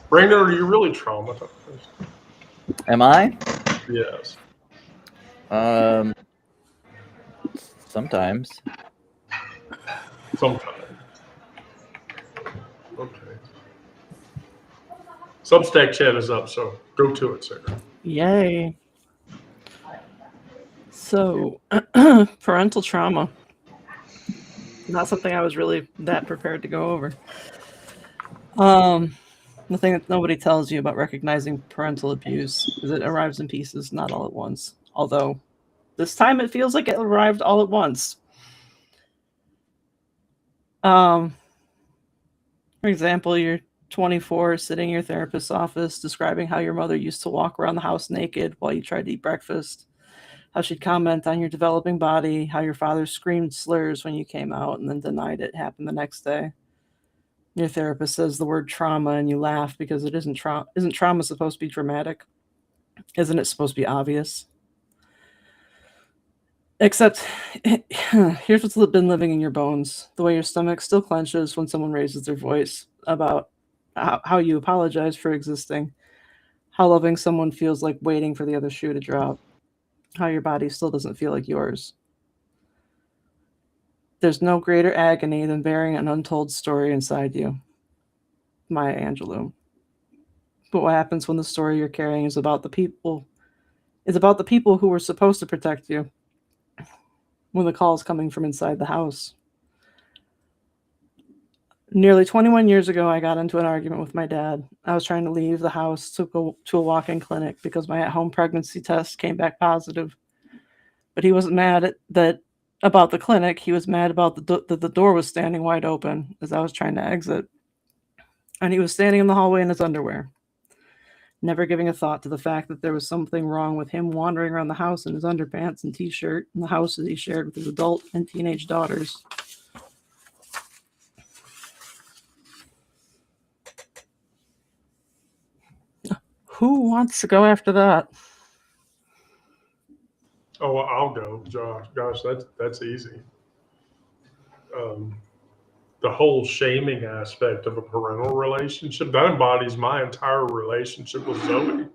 Brandon, are you really traumatized? Am I? Yes. Sometimes. Sometimes. Okay. Substack chat is up, so go to it, Sarah. Yay. So, parental trauma. Not something I was really that prepared to go over. The thing that nobody tells you about recognizing parental abuse is it arrives in pieces, not all at once. Although, this time it feels like it arrived all at once. For example, you're 24, sitting in your therapist's office, describing how your mother used to walk around the house naked while you tried to eat breakfast, how she'd comment on your developing body, how your father screamed slurs when you came out and then denied it happened the next day. Your therapist says the word trauma and you laugh because it isn't trauma. Isn't trauma supposed to be dramatic? Isn't it supposed to be obvious? Except, here's what's been living in your bones. The way your stomach still clenches when someone raises their voice about how you apologize for existing, how loving someone feels like waiting for the other shoe to drop, how your body still doesn't feel like yours. There's no greater agony than bearing an untold story inside you. Maya Angelou. But what happens when the story you're carrying is about the people who were supposed to protect you? When the call is coming from inside the house. Nearly 21 years ago, I got into an argument with my dad. I was trying to leave the house to go to a walk-in clinic because my at-home pregnancy test came back positive. But he wasn't mad about the clinic. He was mad about that the door was standing wide open as I was trying to exit. And he was standing in the hallway in his underwear, never giving a thought to the fact that there was something wrong with him wandering around the house in his underpants and t-shirt in the house that he shared with his adult and teenage daughters. Who wants to go after that? Oh, well, I'll go, Josh. Gosh, that's easy. The whole shaming aspect of a parental relationship, that embodies my entire relationship with Zoe.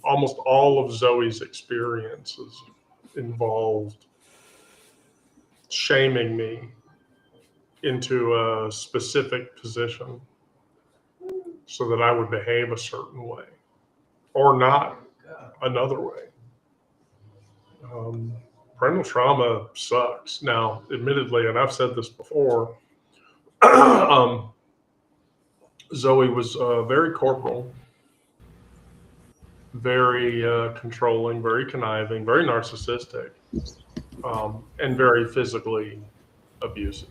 Almost all of Zoe's experiences involved shaming me into a specific position so that I would behave a certain way or not another way. Parental trauma sucks. Now, admittedly, and I've said this before, Zoe was very corporal, very controlling, very conniving, very narcissistic, and very physically abusive.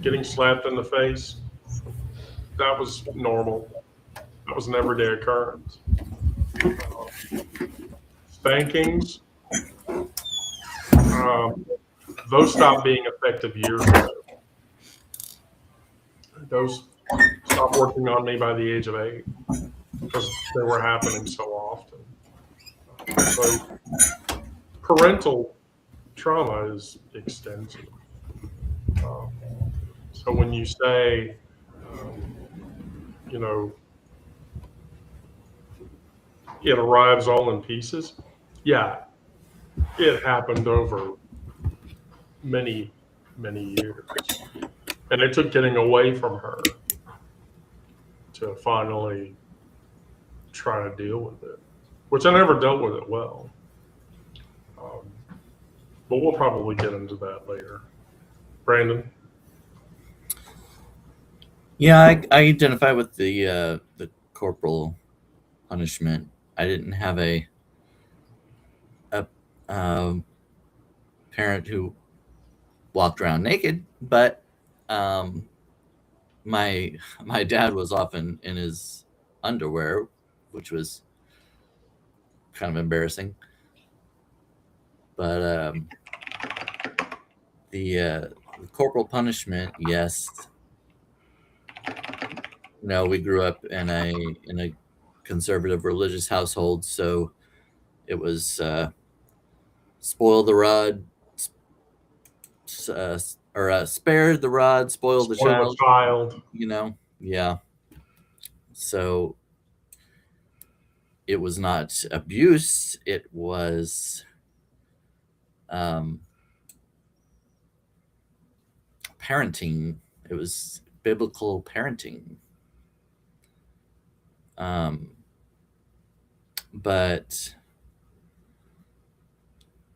Getting slapped in the face, that was normal. That was an everyday occurrence. Spankings, those stopped being effective years ago. Those stopped working on me by the age of 8 because they were happening so often. So parental trauma is extensive. So when you say, it arrives all in pieces, yeah, it happened over many, many years. And it took getting away from her to finally try to deal with it, which I never dealt with it well. But we'll probably get into that later. Brandon? Yeah, I identify with the corporal punishment. I didn't have a parent who walked around naked, but my dad was often in his underwear, which was kind of embarrassing. But the corporal punishment, yes. We grew up in a conservative religious household, so It was spoil the rod, or spare the rod, spoil the Spoil child. the child. Yeah. So it was not abuse. It was parenting. It was biblical parenting. But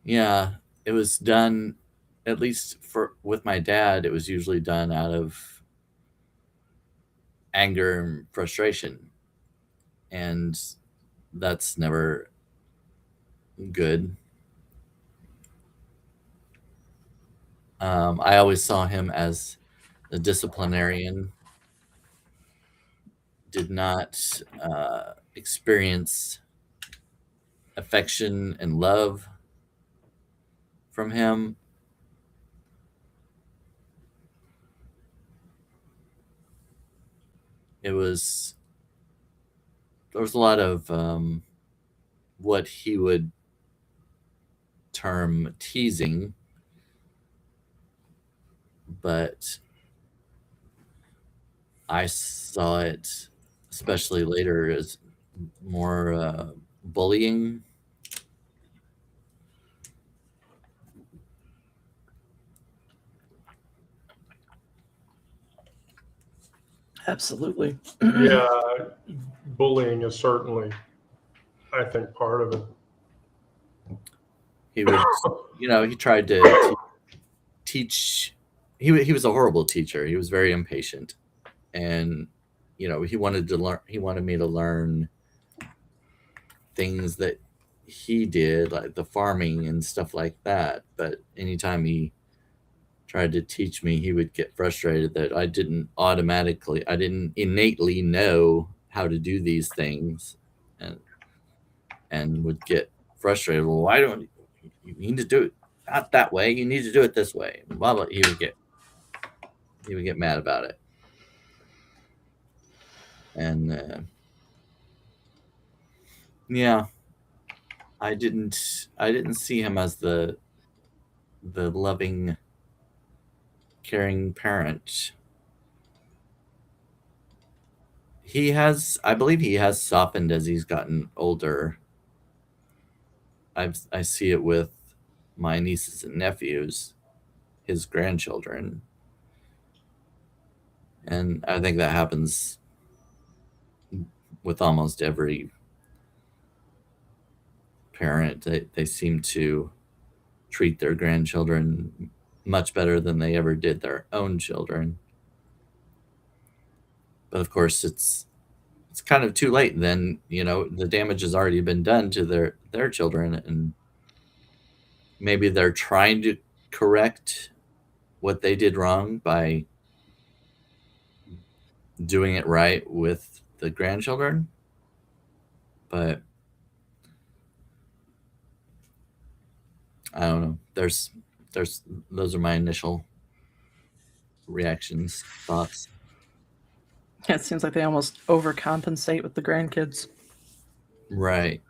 yeah, it was done, at least with my dad, it was usually done out of anger and frustration. And that's never good. I always saw him as a disciplinarian, did not experience affection and love from him. There was a lot of what he would term teasing, but I saw it, especially later, as more bullying. Absolutely. Yeah, bullying is certainly, I think, part of it. He would, he tried to teach. He was a horrible teacher. He was very impatient, and he wanted to learn. He wanted me to learn things that he did, like the farming and stuff like that. But anytime he tried to teach me, he would get frustrated that I didn't innately know how to do these things, and would get frustrated. Well, why don't you need to do it not that way? You need to do it this way. Blah blah. He would get mad about it, and yeah, I didn't see him as the loving, caring parent. I believe he has softened as he's gotten older. I see it with my nieces and nephews, his grandchildren. And I think that happens with almost every parent. They seem to treat their grandchildren much better than they ever did their own children. But of course, it's kind of too late. Then the damage has already been done to their children, and maybe they're trying to correct what they did wrong by doing it right with the grandchildren. But I don't know. There's those are my initial reactions, thoughts. Yeah, it seems like they almost overcompensate with the grandkids. Right.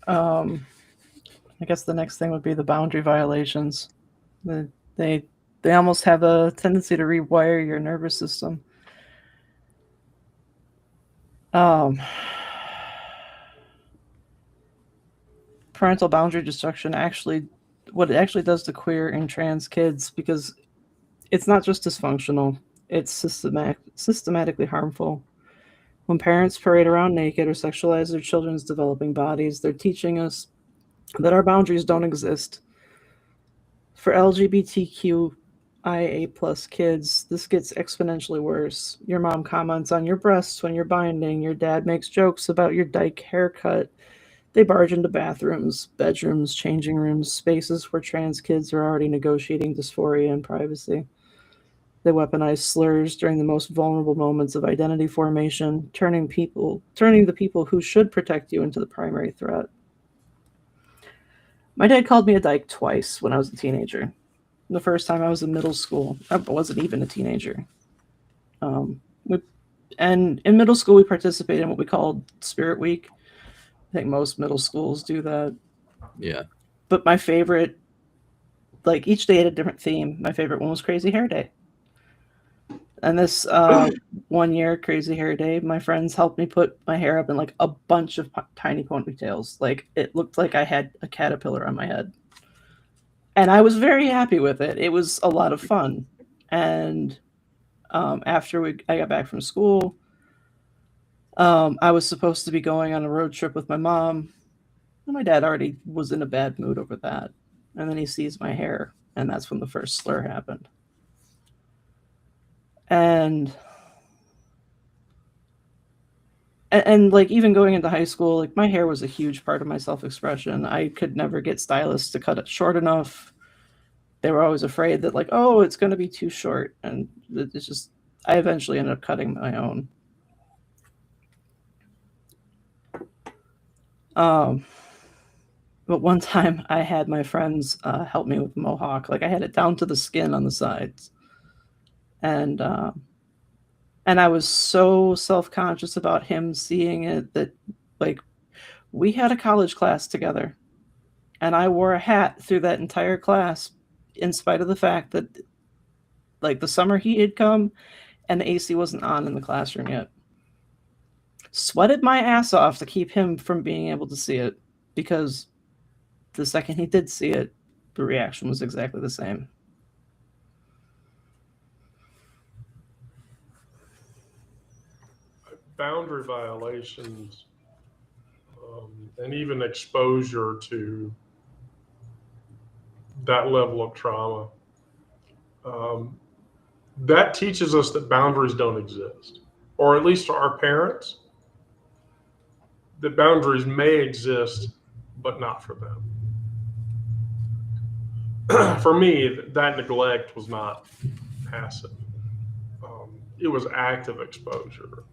I guess the next thing would be the boundary violations. They almost have a tendency to rewire your nervous system. Parental boundary destruction what it actually does to queer and trans kids, because it's not just dysfunctional, it's systematically harmful. When parents parade around naked or sexualize their children's developing bodies, they're teaching us that our boundaries don't exist. For LGBTQIA plus kids, this gets exponentially worse. Your mom comments on your breasts when you're binding. Your dad makes jokes about your dyke haircut. They barge into bathrooms, bedrooms, changing rooms, spaces where trans kids are already negotiating dysphoria and privacy. They weaponize slurs during the most vulnerable moments of identity formation, turning the people who should protect you into the primary threat. My dad called me a dyke twice when I was a teenager. The first time I was in middle school. I wasn't even a teenager. And in middle school, we participated in what we called Spirit Week. I think most middle schools do that. Yeah. But my favorite, like each day had a different theme. My favorite one was Crazy Hair Day. And this 1 year Crazy Hair Day, my friends helped me put my hair up in like a bunch of tiny ponytails. Like it looked like I had a caterpillar on my head. And I was very happy with it. It was a lot of fun. And after I got back from school, I was supposed to be going on a road trip with my mom. And my dad already was in a bad mood over that. And then he sees my hair, and that's when the first slur happened. And like even going into high school, like my hair was a huge part of my self-expression. I could never get stylists to cut it short enough. They were always afraid that like, oh, it's going to be too short. And it's just, I eventually ended up cutting my own. But one time I had my friends help me with the mohawk. Like I had it down to the skin on the sides. And I was so self-conscious about him seeing it that like we had a college class together and I wore a hat through that entire class in spite of the fact that like the summer heat had come and the AC wasn't on in the classroom yet. Sweated my ass off to keep him from being able to see it because the second he did see it, the reaction was exactly the same. Boundary violations and even exposure to that level of trauma, that teaches us that boundaries don't exist, or at least to our parents, that boundaries may exist, but not for them. For me, that neglect was not passive. It was active exposure.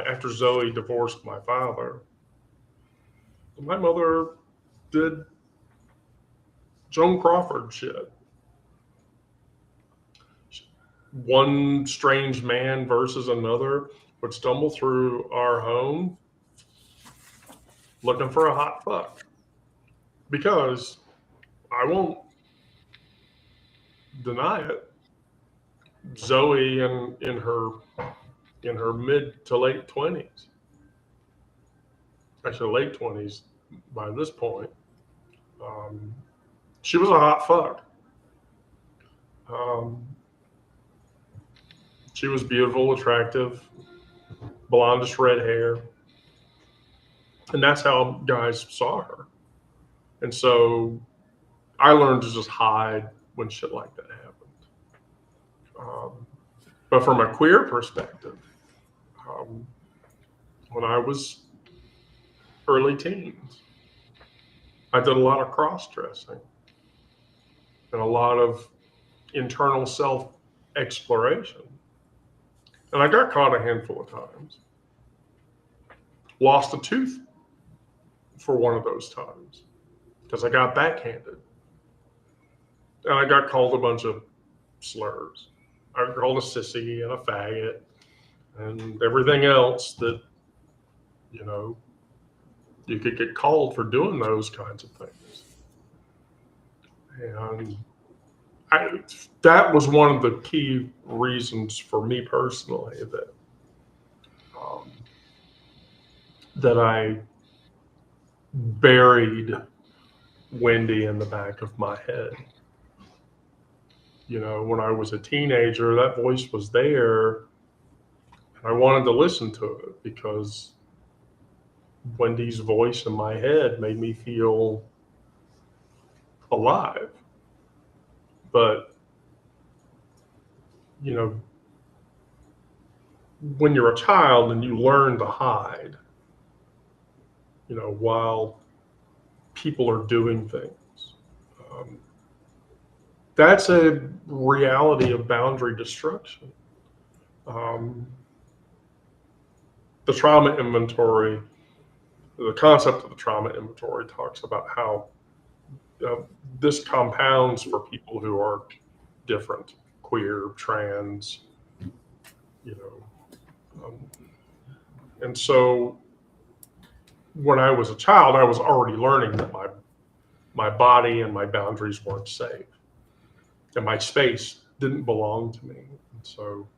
After Zoe divorced my father, my mother did Joan Crawford shit. One strange man versus another would stumble through our home looking for a hot fuck. Because I won't deny it, Zoe in her mid to late 20s, actually late 20s by this point, she was a hot fuck. She was beautiful, attractive, blondish red hair. And that's how guys saw her. And so I learned to just hide when shit like that happened. But from a queer perspective, when I was early teens, I did a lot of cross-dressing and a lot of internal self-exploration. And I got caught a handful of times. Lost a tooth for one of those times because I got backhanded. And I got called a bunch of slurs. I got called a sissy and a faggot and everything else that, you could get called for doing those kinds of things. And that was one of the key reasons for me personally that I buried Wendy in the back of my head. When I was a teenager, that voice was there, and I wanted to listen to it because Wendy's voice in my head made me feel alive. But, when you're a child and you learn to hide, while people are doing things, that's a reality of boundary destruction. The trauma inventory, the concept of the trauma inventory talks about how this compounds for people who are different, queer, trans, you know. And so when I was a child, I was already learning that my body and my boundaries weren't safe, and my space didn't belong to me. And so,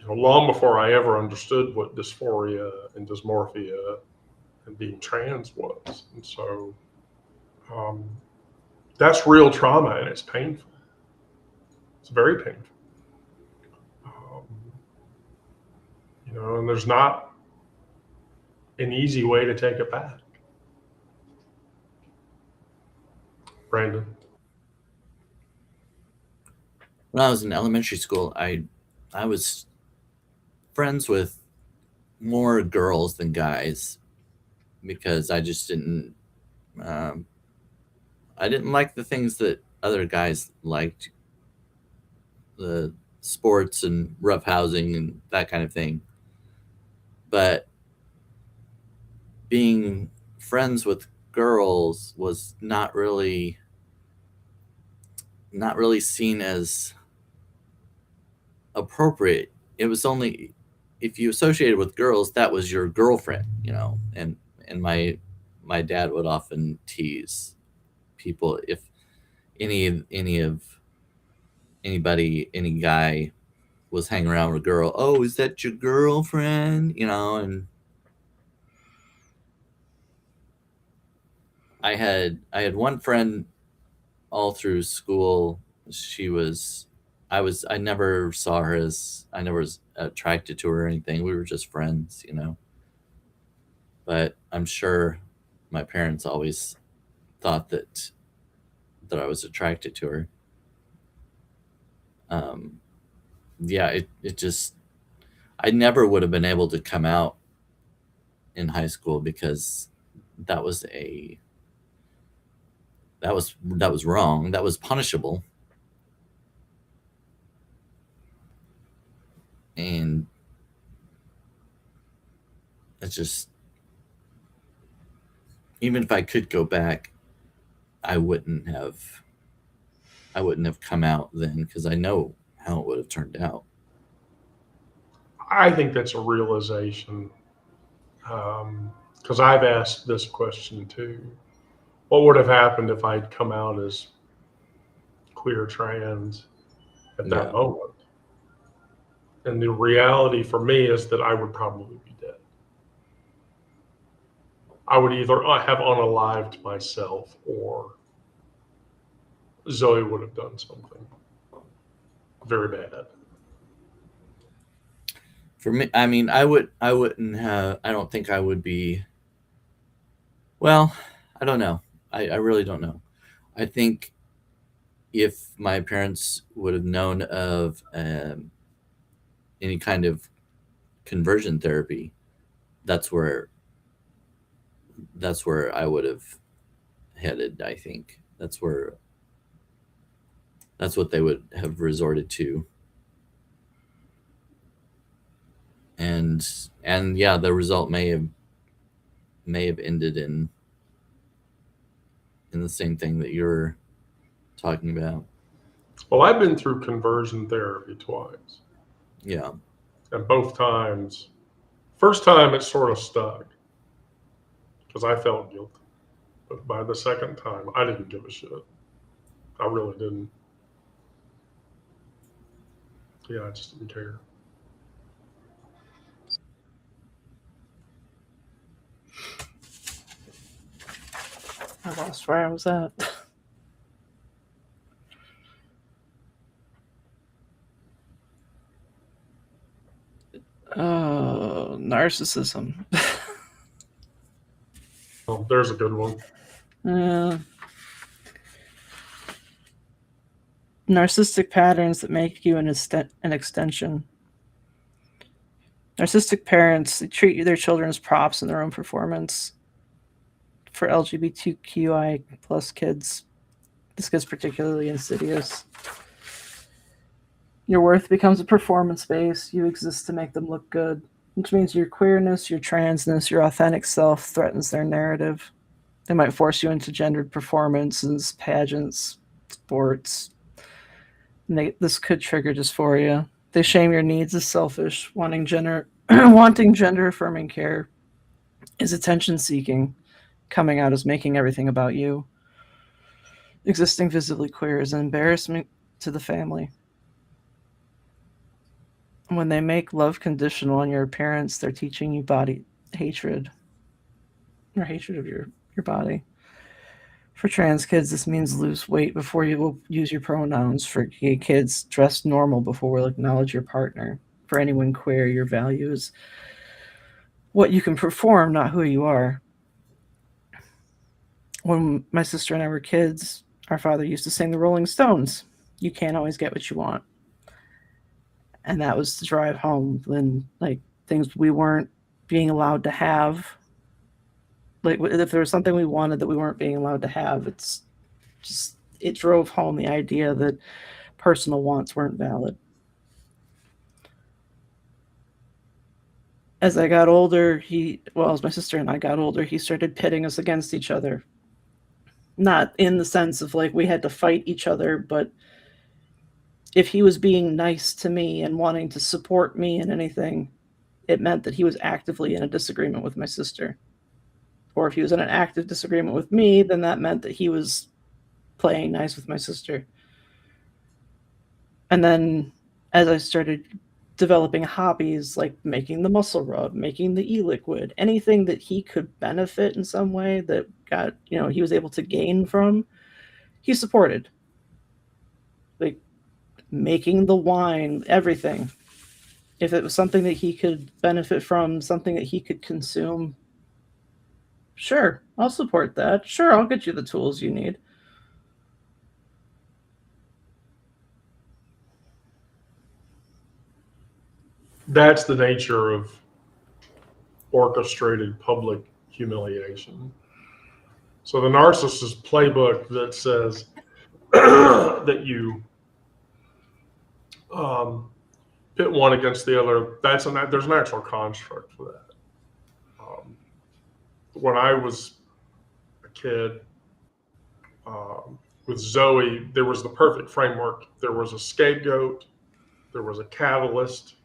long before I ever understood what dysphoria and dysmorphia and being trans was. And so that's real trauma, and it's painful. It's very painful. And there's not an easy way to take it back. Brandon. When I was in elementary school, I was friends with more girls than guys because I just didn't I didn't like the things that other guys liked, the sports and roughhousing and that kind of thing. But being friends with girls was not really seen as appropriate. It was only if you associated with girls, that was your girlfriend, and my dad would often tease people if any guy was hanging around with a girl. Oh, is that your girlfriend? And I had one friend all through school. I never saw her as, I never was attracted to her or anything. We were just friends, but I'm sure my parents always thought that I was attracted to her. Yeah, it just, I never would have been able to come out in high school because that was wrong. That was punishable. And it's just, even if I could go back, I wouldn't have come out then because I know how it would have turned out. I think that's a realization, because I've asked this question too. What would have happened if I'd come out as queer trans at that moment? And the reality for me is that I would probably be dead. I would either have unalived myself, or Zoe would have done something very bad. For me, I mean, I don't think I would be, well, I don't know. I really don't know. I think if my parents would have known of any kind of conversion therapy, that's where I would have headed. I think that's what they would have resorted to. And yeah, the result may have ended in the same thing that you're talking about. Well, I've been through conversion therapy twice. Yeah. And both times, first time it sort of stuck because I felt guilty. But by the second time, I didn't give a shit. I really didn't. Yeah, I just didn't care. I lost where I was at. Narcissism. Oh, there's a good one. Narcissistic patterns that make you an extension. Narcissistic parents treat their children as props in their own performance. For LGBTQI plus kids, this gets particularly insidious. Your worth becomes a performance base. You exist to make them look good, which means your queerness, your transness, your authentic self threatens their narrative. They might force you into gendered performances, pageants, sports. This could trigger dysphoria. They shame your needs as selfish. Wanting gender affirming care is attention seeking. Coming out as making everything about you. Existing visibly queer is an embarrassment to the family. When they make love conditional on your appearance, they're teaching you body hatred or hatred of your body. For trans kids, this means lose weight before you will use your pronouns. For gay kids, dress normal before we'll acknowledge your partner. For anyone queer, your value is what you can perform, not who you are. When my sister and I were kids, our father used to sing the Rolling Stones. You can't always get what you want. And that was to drive home when, like, things we weren't being allowed to have. Like, if there was something we wanted that we weren't being allowed to have, it drove home the idea that personal wants weren't valid. As I got older, as my sister and I got older, he started pitting us against each other. Not in the sense of like we had to fight each other, but if he was being nice to me and wanting to support me in anything, it meant that he was actively in a disagreement with my sister. Or if he was in an active disagreement with me, then that meant that he was playing nice with my sister. And then as I started developing hobbies like making the muscle rub, making the e-liquid, anything that he could benefit in some way that he was able to gain from, he supported. Like making the wine, everything. If it was something that he could benefit from, something that he could consume, sure, I'll support that. Sure, I'll get you the tools you need. That's the nature of orchestrated public humiliation. So the narcissist playbook that says that you pit one against the other, there's an actual construct for that. When I was a kid with Zoe, there was the perfect framework. There was a scapegoat, there was a catalyst,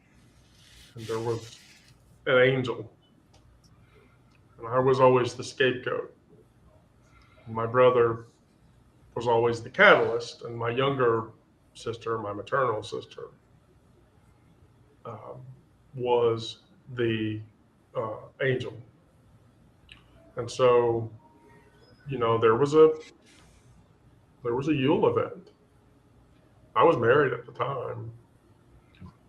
and there was an angel. And I was always the scapegoat. My brother was always the catalyst, and my younger sister, my maternal sister, was the angel. And so, there was a Yule event. I was married at the time,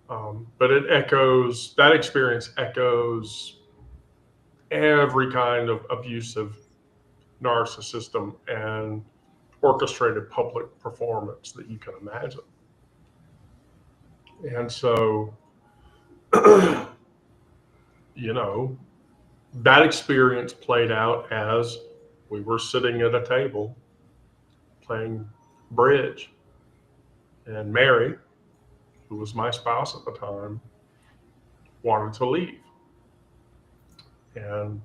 but that experience echoes every kind of abusive narcissism and orchestrated public performance that you can imagine. And so, that experience played out as we were sitting at a table playing bridge, and Mary, who was my spouse at the time, wanted to leave. And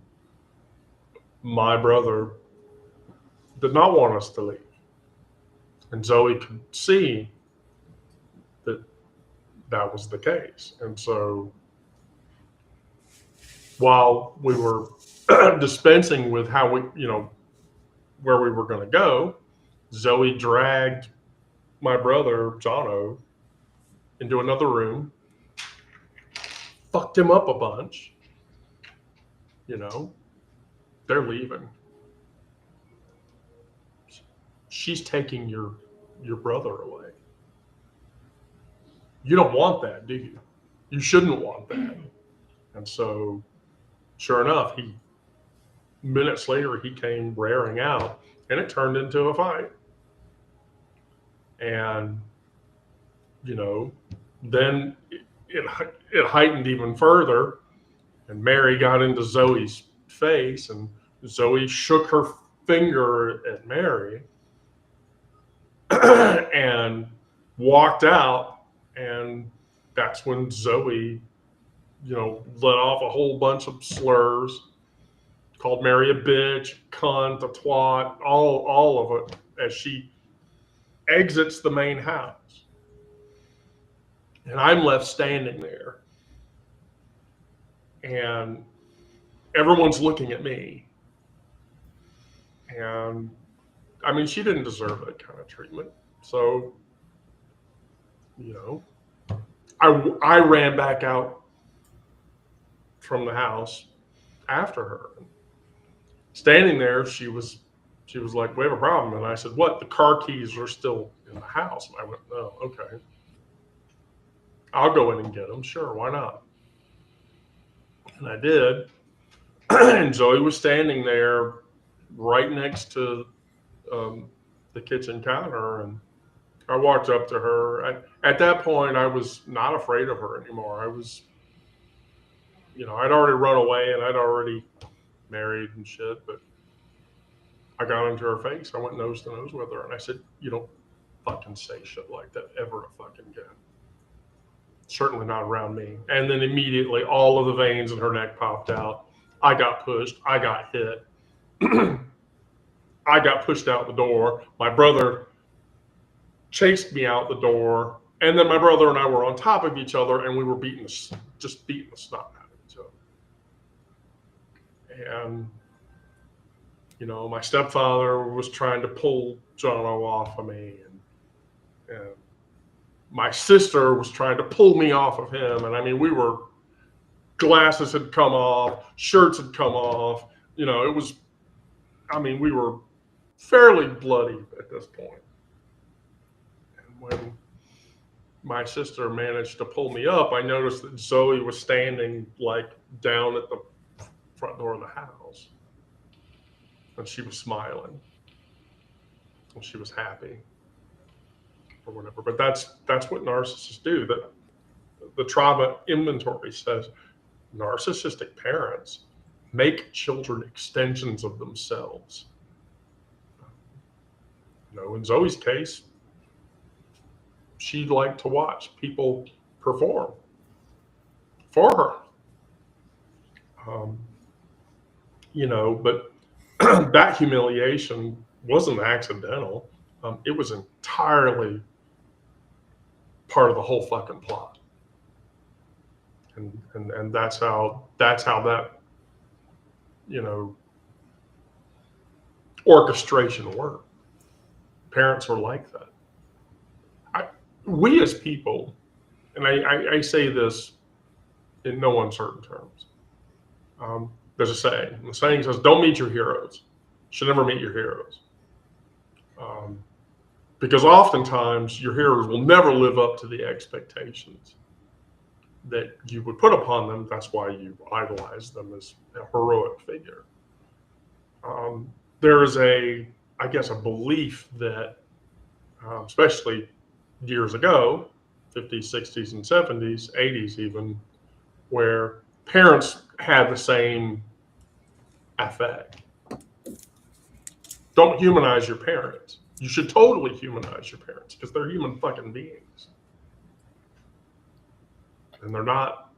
my brother did not want us to leave. And Zoe could see that was the case. And so while we were dispensing with how where we were going to go, Zoe dragged my brother, Jono, into another room, fucked him up a bunch. They're leaving. She's taking your brother away. You don't want that, do you? You shouldn't want that. And so, sure enough, minutes later, he came raring out, and it turned into a fight. And, then it heightened even further, and Mary got into Zoe's face, and Zoe shook her finger at Mary and walked out. And that's when Zoe, let off a whole bunch of slurs, called Mary a bitch, cunt, a twat, all of it, as she exits the main house. And I'm left standing there, and everyone's looking at me. And I mean, she didn't deserve that kind of treatment. So, you know, I ran back out from the house after her. Standing there, she was like, "We have a problem." And I said, "What? The car keys are still in the house." And I went, "Oh, okay. I'll go in and get them. Sure, why not?" And I did. And Zoe was standing there right next to the kitchen counter, and I walked up to her. At that point, I was not afraid of her anymore. I was, I'd already run away and I'd already married and shit, but I got into her face. I went nose to nose with her, and I said, "You don't fucking say shit like that ever fucking again. Certainly not around me." And then immediately all of the veins in her neck popped out. I got pushed. I got hit. I got pushed out the door. My brother chased me out the door. And then my brother and I were on top of each other, and we were just beating the snot out of each other. And, my stepfather was trying to pull Jono off of me. And my sister was trying to pull me off of him. And I mean, glasses had come off, shirts had come off. We were fairly bloody at this point. And when my sister managed to pull me up, I noticed that Zoe was standing like down at the front door of the house. And she was smiling. And she was happy. Or whatever. But that's what narcissists do. That the trauma inventory says narcissistic parents make children extensions of themselves. In Zoe's case, she liked to watch people perform for her. But that humiliation wasn't accidental. It was entirely part of the whole fucking plot. And that's how that orchestration worked. Parents are like that. We as people, and I say this in no uncertain terms. There's a saying. And the saying says, "Don't meet your heroes. You should never meet your heroes." Because oftentimes your heroes will never live up to the expectations that you would put upon them. That's why you idolize them as a heroic figure. There is a belief that, especially years ago, 50s, 60s, and 70s, 80s even, where parents had the same affect. Don't humanize your parents. You should totally humanize your parents because they're human fucking beings. And they're not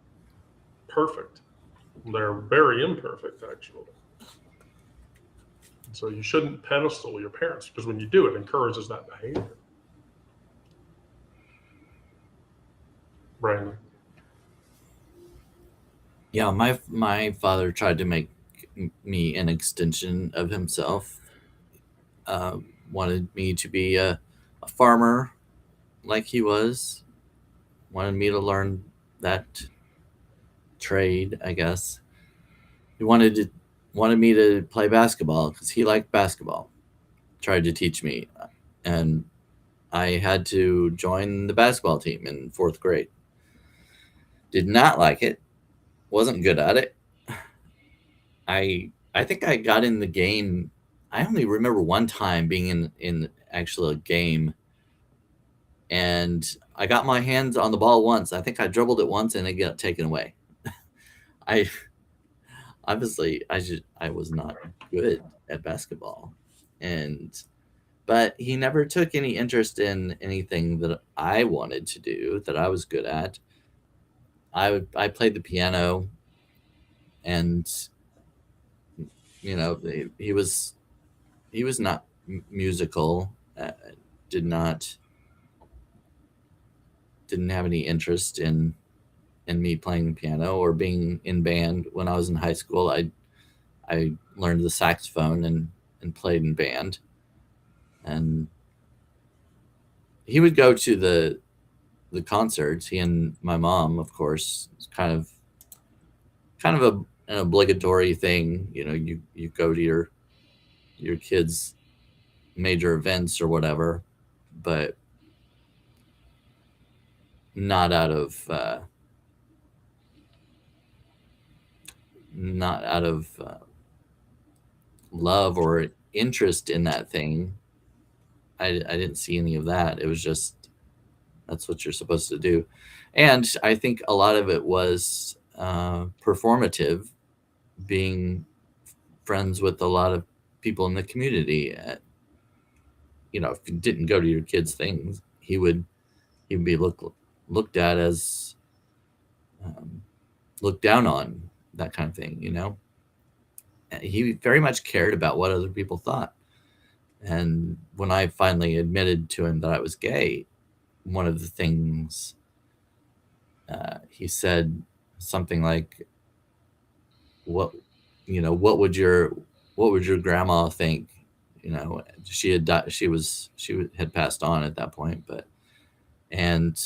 perfect. They're very imperfect, actually. So you shouldn't pedestal your parents because when you do, it encourages that behavior. Brandon. Yeah, my father tried to make me an extension of himself. Wanted me to be a farmer like he was. Wanted me to learn that trade, I guess. He wanted me to play basketball because he liked basketball. Tried to teach me, and I had to join the basketball team in 4th grade. Did not like it. Wasn't good at it. I think I got in the game. I only remember one time being in actually a game, and I got my hands on the ball once. I think I dribbled it once and it got taken away. I obviously I was not good at basketball, but he never took any interest in anything that I wanted to do that I was good at. I played the piano, and he was not musical. Did not didn't have any interest in me playing piano or being in band. When I was in high school, I learned the saxophone and played in band. And he would go to the concerts. He and my mom, of course, it's kind of an obligatory thing. You know, you go to your kids' major events or whatever, but not out of love or interest in that thing. I didn't see any of that. It was just, that's what you're supposed to do. And I think a lot of it was performative, being friends with a lot of people in the community. You know, if you didn't go to your kids' things, he would be looked at as looked down on, that kind of thing, you know. And he very much cared about what other people thought. And when I finally admitted to him that I was gay, one of the things he said something like, "What, you know, what would your grandma think?" You know, she had died, she had passed on at that point, but and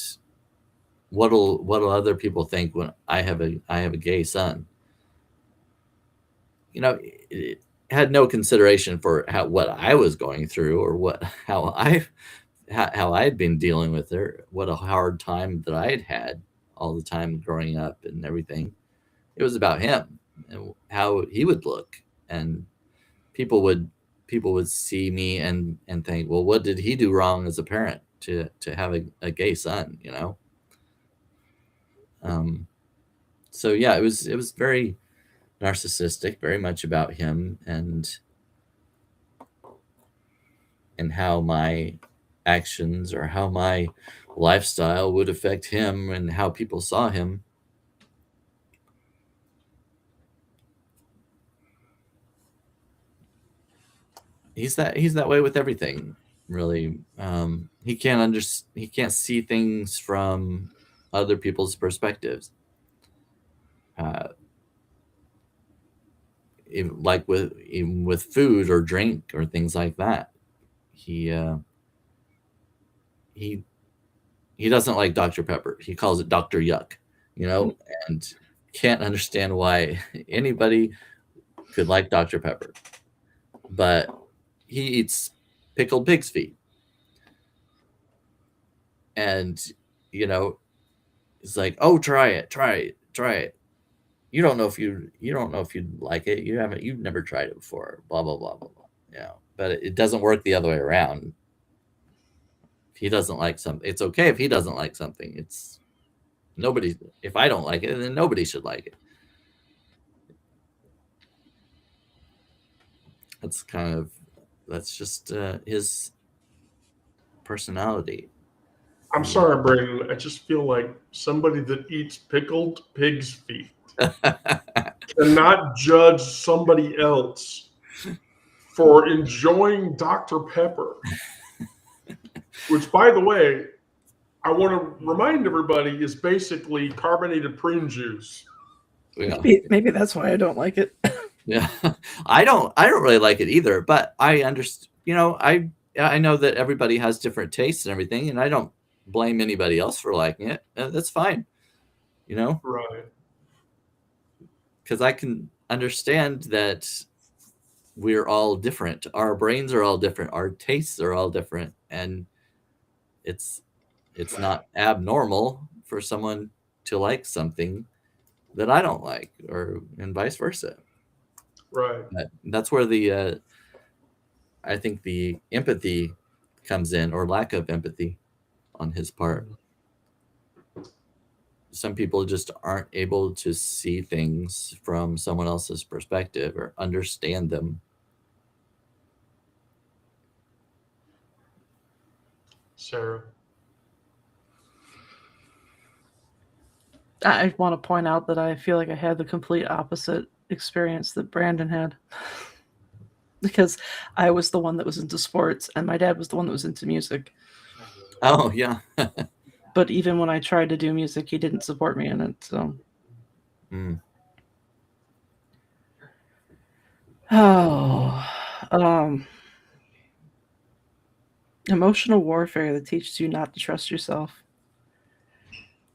what'll other people think when I have a gay son? You know, it had no consideration for what I was going through, or how I'd been dealing with it, what a hard time that I had all the time growing up and everything. It was about him and how he would look, and people would see me and think, well, what did he do wrong as a parent to have a gay son, you know? So yeah, it was very narcissistic, very much about him and how my actions or how my lifestyle would affect him and how people saw him. He's that way with everything, really. He can't see things from other people's perspectives. Like even with food or drink or things like that. He doesn't like Dr. Pepper. He calls it Dr. Yuck, you know, and can't understand why anybody could like Dr. Pepper. But he eats pickled pig's feet. And, you know, it's like, oh, try it. You don't know if you'd like it. You've never tried it before. Blah blah blah blah blah. Yeah, but it doesn't work the other way around. If he doesn't like something, it's okay if he doesn't like something. It's nobody. If I don't like it, then nobody should like it. That's just his personality. I'm sorry, Brandon. I just feel like somebody that eats pickled pig's feet cannot judge somebody else for enjoying Dr. Pepper. Which, by the way, I want to remind everybody is basically carbonated prune juice. Yeah. Maybe that's why I don't like it. Yeah, I don't really like it either. But I understand. You know, I know that everybody has different tastes and everything, and I don't blame anybody else for liking it. That's fine. You know, Right. because I can understand that we're all different. Our brains are all different. Our tastes are all different, and it's not abnormal for someone to like something that I don't like, and vice versa. Right. But that's where I think the empathy comes in, or lack of empathy on his part. Some people just aren't able to see things from someone else's perspective or understand them. Sarah. I want to point out that I feel like I had the complete opposite experience that Brandon had. Because I was the one that was into sports and my dad was the one that was into music. Oh, yeah. But even when I tried to do music, he didn't support me in it. So, emotional warfare that teaches you not to trust yourself.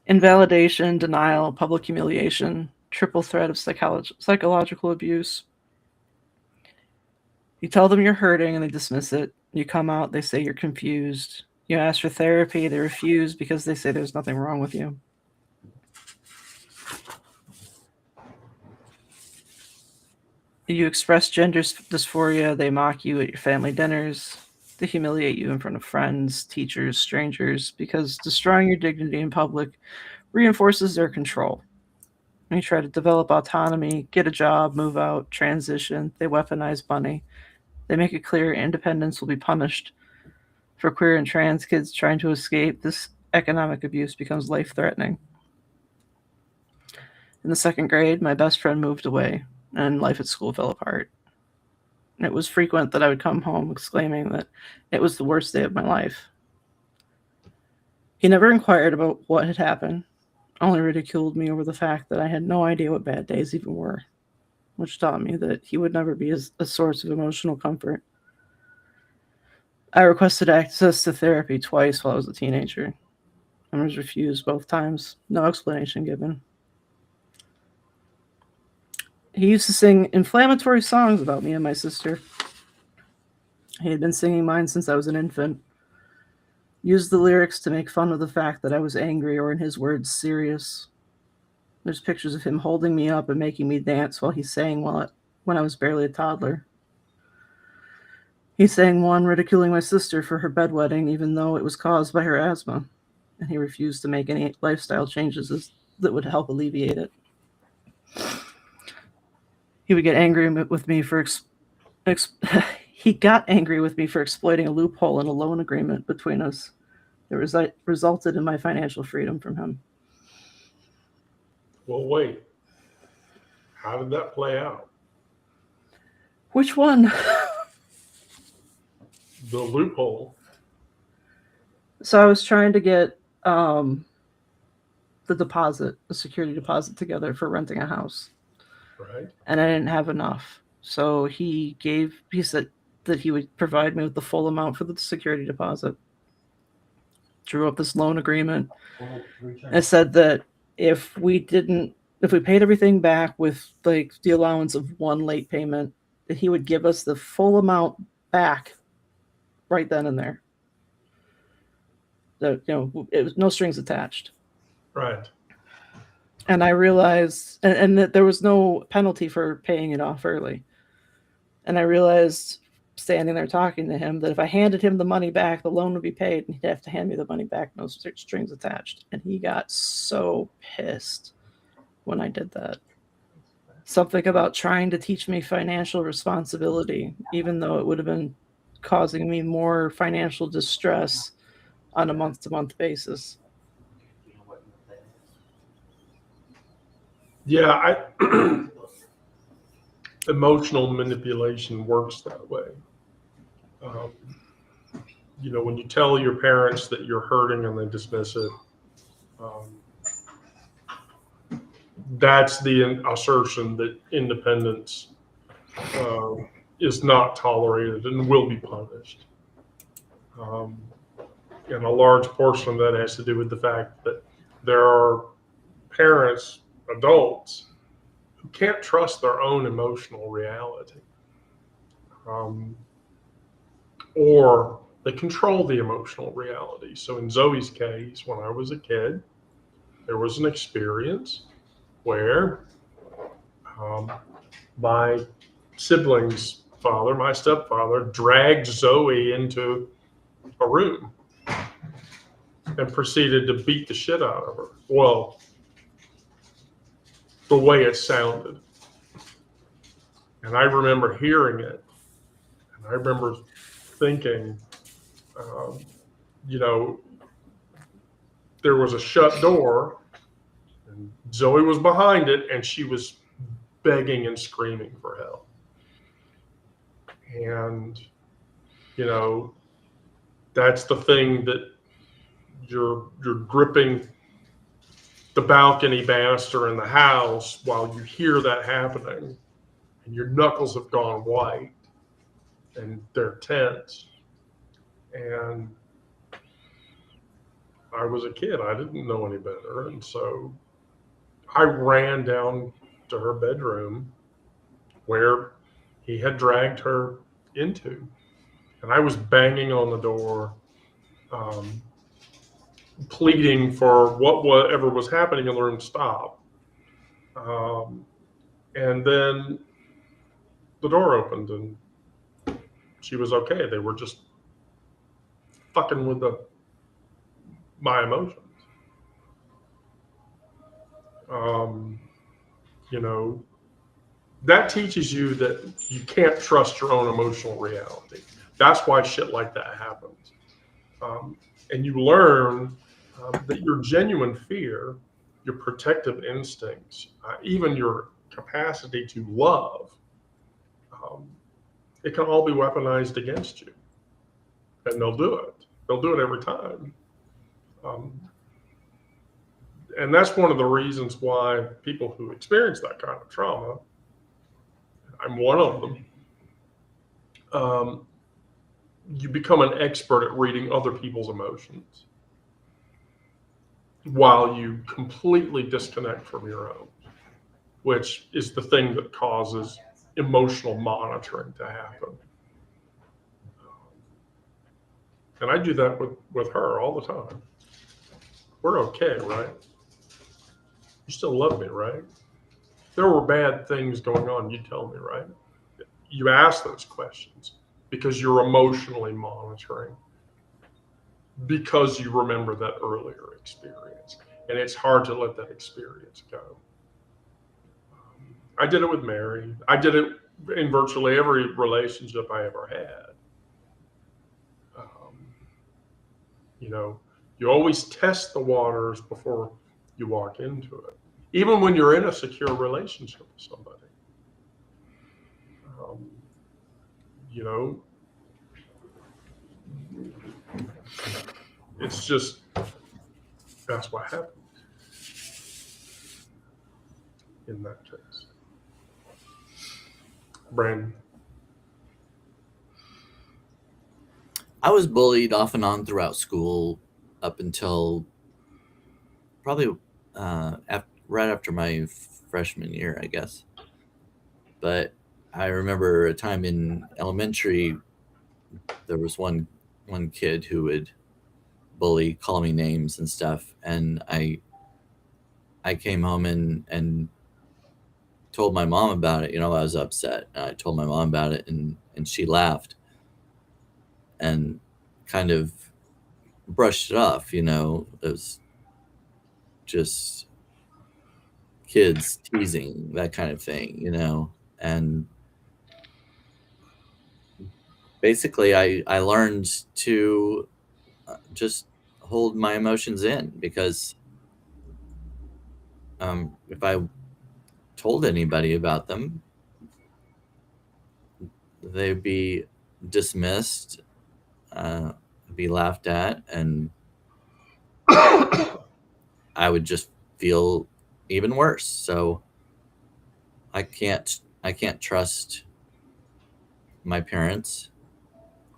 Invalidation, denial, public humiliation, triple threat of psychological abuse. You tell them you're hurting and they dismiss it. You come out, they say you're confused. You ask for therapy, they refuse because they say there's nothing wrong with you. You express gender dysphoria, they mock you at your family dinners. They humiliate you in front of friends, teachers, strangers, because destroying your dignity in public reinforces their control. When you try to develop autonomy, get a job, move out, transition, they weaponize money. They make it clear independence will be punished. For queer and trans kids trying to escape, this economic abuse becomes life-threatening. In the second grade, my best friend moved away, and life at school fell apart. It was frequent that I would come home exclaiming that it was the worst day of my life. He never inquired about what had happened, only ridiculed me over the fact that I had no idea what bad days even were, which taught me that he would never be a source of emotional comfort. I requested access to therapy twice while I was a teenager and was refused both times, no explanation given. He used to sing inflammatory songs about me and my sister. He had been singing mine since I was an infant. Used the lyrics to make fun of the fact that I was angry or, in his words, serious. There's pictures of him holding me up and making me dance while he sang when I was barely a toddler. He sang one ridiculing my sister for her bedwetting, even though it was caused by her asthma, and he refused to make any lifestyle changes that would help alleviate it. He would get angry with me for he got angry with me for exploiting a loophole in a loan agreement between us that resulted in my financial freedom from him. Well, wait. How did that play out? Which one? The loophole. So I was trying to get the security deposit together for renting a house. Right. And I didn't have enough. So he said that he would provide me with the full amount for the security deposit. Drew up this loan agreement. And said that if we paid everything back with like the allowance of one late payment, that he would give us the full amount back right then and there. That, it was no strings attached. Right. And I realized, and that there was no penalty for paying it off early. And I realized, standing there talking to him, that if I handed him the money back, the loan would be paid, and he'd have to hand me the money back, no strings attached. And he got so pissed when I did that. Something about trying to teach me financial responsibility, even though it would have been causing me more financial distress on a month-to-month basis. Yeah, emotional manipulation works that way. When you tell your parents that you're hurting and they dismiss it, that's the assertion that independence is not tolerated and will be punished. And a large portion of that has to do with the fact that there are parents, adults, who can't trust their own emotional reality. Or they control the emotional reality. So in Zoe's case, when I was a kid, there was an experience where my sibling's father, my stepfather, dragged Zoe into a room and proceeded to beat the shit out of her. Well, the way it sounded. And I remember hearing it. And I remember thinking, there was a shut door, and Zoe was behind it, and she was begging and screaming for help. And, that's the thing that you're gripping the balcony banister in the house while you hear that happening, and your knuckles have gone white and they're tense. And I was a kid, I didn't know any better, and so I ran down to her bedroom where he had dragged her into, and I was banging on the door, pleading for whatever was happening in the room to stop. And then the door opened and she was okay. They were just fucking with my emotions. You know, that teaches you that you can't trust your own emotional reality. That's why shit like that happens. And you learn that your genuine fear, your protective instincts, even your capacity to love, it can all be weaponized against you. And they'll do it. They'll do it every time. And that's one of the reasons why people who experience that kind of trauma, I'm one of them, you become an expert at reading other people's emotions while you completely disconnect from your own, which is the thing that causes emotional monitoring to happen. And I do that with her all the time. We're okay, right? You still love me, right? If there were bad things going on, you'd tell me, right? You ask those questions because you're emotionally monitoring, because you remember that earlier experience. And it's hard to let that experience go. I did it with Mary. I did it in virtually every relationship I ever had. You know, you always test the waters before you walk into it, even when you're in a secure relationship with somebody. You know, it's just, that's what happens in that case. Brandon. I was bullied off and on throughout school up until probably right after my freshman year, I guess. But I remember a time in elementary, there was one kid who would bully, call me names and stuff, and I came home and told my mom about it. You know, I was upset. And I told my mom about it, and she laughed and kind of brushed it off. You know, it was just kids teasing, that kind of thing, you know. And basically I learned to just hold my emotions in, because if I told anybody about them, they'd be dismissed, be laughed at, and I would just feel even worse. So I can't trust my parents.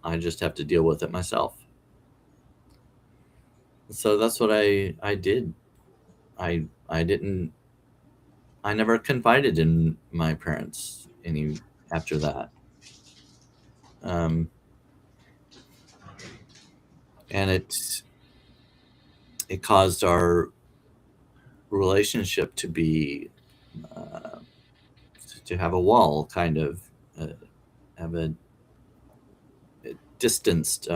I just have to deal with it myself. So that's what I did. I never confided in my parents any after that. And it caused our relationship to be to have a wall, kind of have a distanced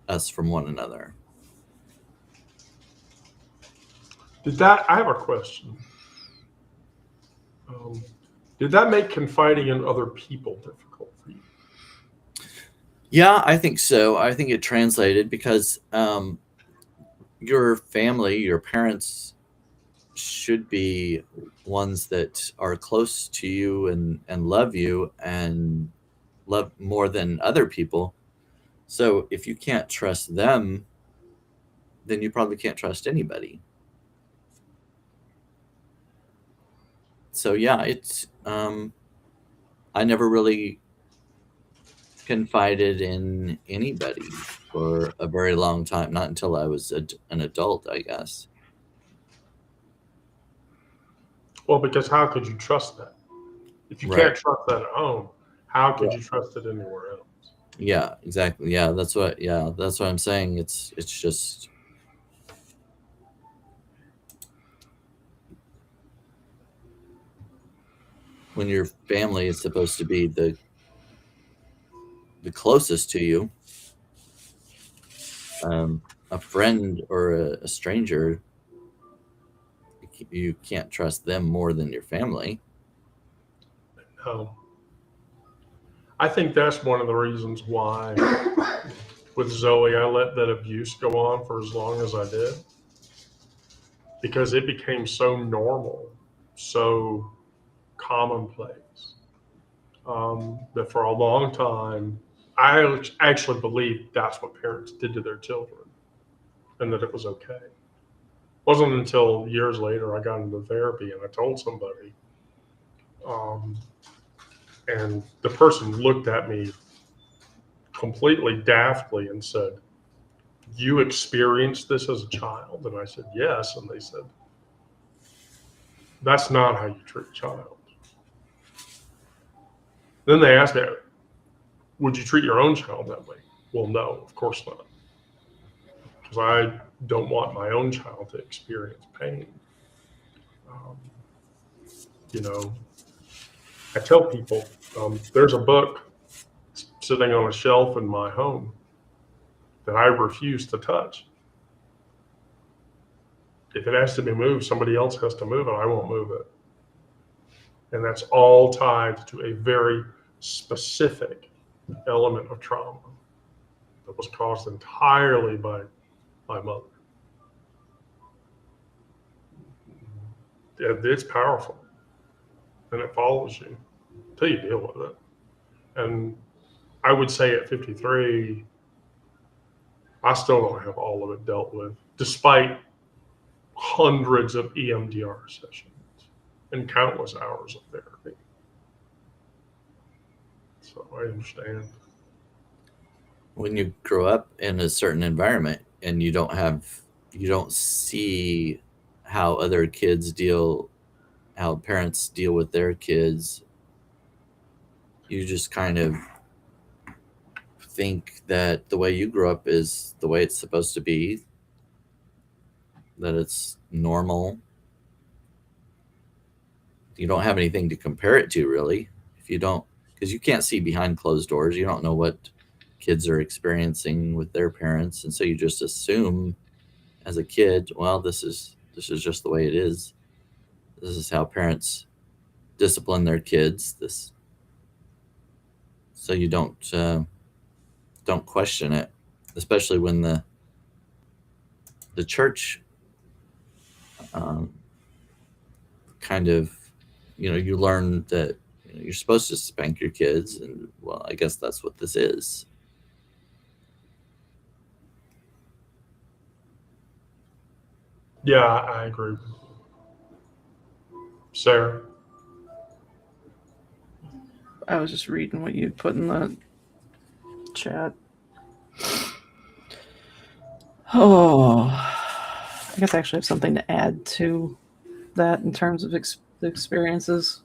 us from one another. I have a question. Did that make confiding in other people difficult for you? Yeah, I think so. I think it translated, because your family, your parents, should be ones that are close to you and love you and love more than other people. So if you can't trust them, then you probably can't trust anybody. So yeah, it's I never really confided in anybody for a very long time, not until I was an adult, I guess. Well, because how could you trust that? If you Right. can't trust that at home, how could Yeah. you trust it anywhere else? Yeah, exactly. Yeah, that's what I'm saying. It's just when your family is supposed to be the closest to you, a friend or a stranger, you can't trust them more than your family. No. I think that's one of the reasons why with Zoe, I let that abuse go on for as long as I did, because it became so normal, so commonplace, that for a long time, I actually believed that's what parents did to their children and that it was okay. It wasn't until years later I got into therapy and I told somebody, um, and the person looked at me completely daftly and said, "You experienced this as a child?" And I said, "Yes." And they said, "That's not how you treat a child." Then they asked me, "Would you treat your own child that way?" Well, no, of course not. Because I don't want my own child to experience pain. Um, you know, I tell people there's a book sitting on a shelf in my home that I refuse to touch. If it has to be moved, somebody else has to move it. I won't move it. And that's all tied to a very specific element of trauma that was caused entirely by my mother. It's powerful and it follows you until you deal with it. And I would say at 53, I still don't have all of it dealt with, despite hundreds of EMDR sessions and countless hours of therapy. So I understand. When you grow up in a certain environment and you don't see how other kids deal, how parents deal with their kids, you just kind of think that the way you grew up is the way it's supposed to be, that it's normal. You don't have anything to compare it to, really. If you don't, because you can't see behind closed doors, you don't know what kids are experiencing with their parents, and so you just assume as a kid, well, this is just the way it is. This is how parents discipline their kids. This, so you don't question it, especially when the church um, kind of, you learn that you're supposed to spank your kids, and well, I guess that's what this is. Yeah, I agree. Sarah? I was just reading what you put in the chat. Oh, I guess I actually have something to add to that in terms of the experiences.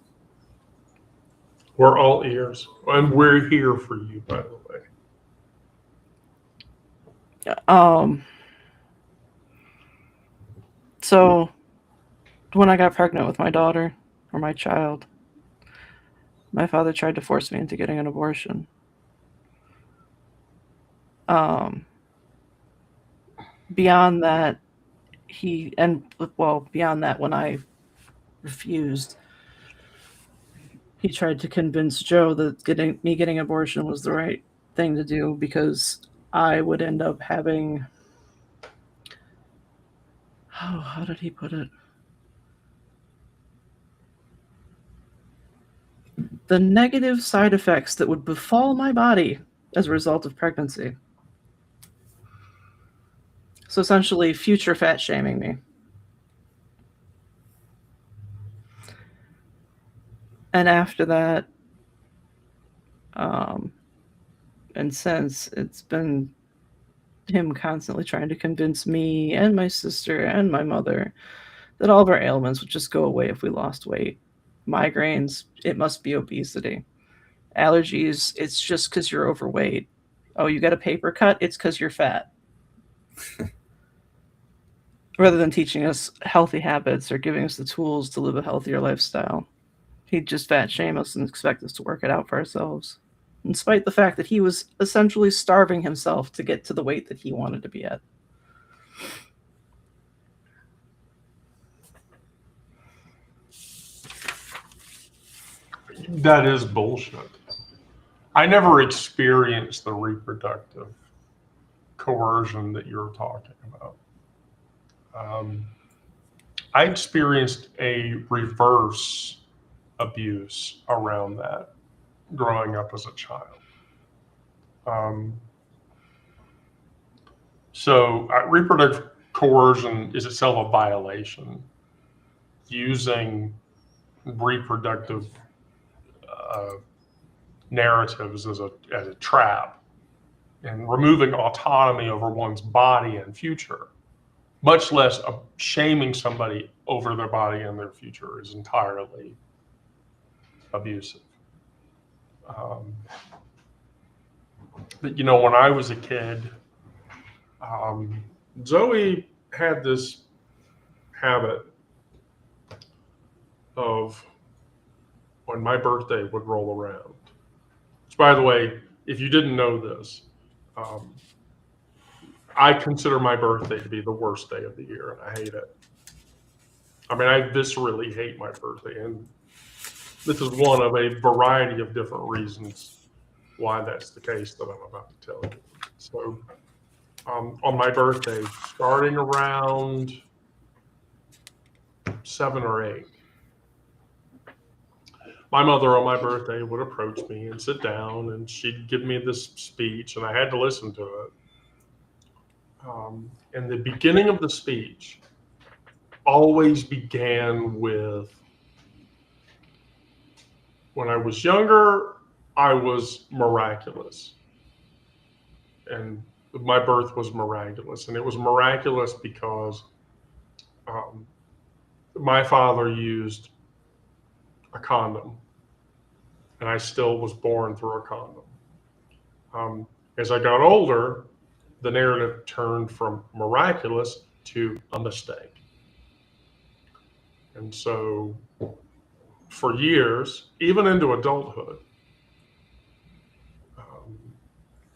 We're all ears, and we're here for you, by the way. So when I got pregnant with my daughter or my child, my father tried to force me into getting an abortion. Beyond that, beyond that, when I refused, he tried to convince Joe that getting abortion was the right thing to do because I would end up having, how did he put it? The negative side effects that would befall my body as a result of pregnancy. So essentially, future fat shaming me. And after that, and since, it's been him constantly trying to convince me and my sister and my mother that all of our ailments would just go away if we lost weight. Migraines, it must be obesity. Allergies, it's just because you're overweight. Oh, you got a paper cut? It's because you're fat. Rather than teaching us healthy habits or giving us the tools to live a healthier lifestyle, he'd just fat shame us and expect us to work it out for ourselves, in spite the fact that he was essentially starving himself to get to the weight that he wanted to be at. That is bullshit. I never experienced the reproductive coercion that you're talking about. I experienced a reverse abuse around that growing up as a child. So reproductive coercion is itself a violation. Using reproductive narratives as a trap and removing autonomy over one's body and future, much less shaming somebody over their body and their future, is entirely abusive. But when I was a kid, Zoe had this habit of, when my birthday would roll around, which, by the way, if you didn't know this, I consider my birthday to be the worst day of the year, and I hate it. I mean, I viscerally hate my birthday, and this is one of a variety of different reasons why that's the case that I'm about to tell you. So, on my birthday, starting around 7 or 8, my mother on my birthday would approach me and sit down, and she'd give me this speech, and I had to listen to it. And the beginning of the speech always began with, when I was younger, I was miraculous. And my birth was miraculous. And it was miraculous because my father used a condom, and I still was born through a condom. As I got older, the narrative turned from miraculous to a mistake. And so for years, even into adulthood,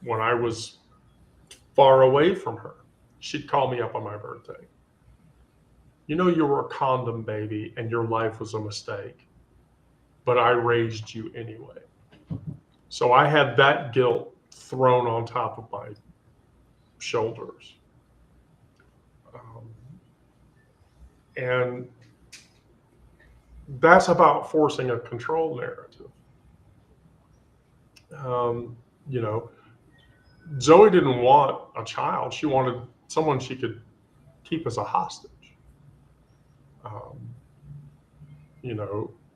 when I was far away from her, she'd call me up on my birthday. You were a condom baby and your life was a mistake, but I raised you anyway. So I had that guilt thrown on top of my shoulders. And that's about forcing a control narrative. Zoe didn't want a child. She wanted someone she could keep as a hostage.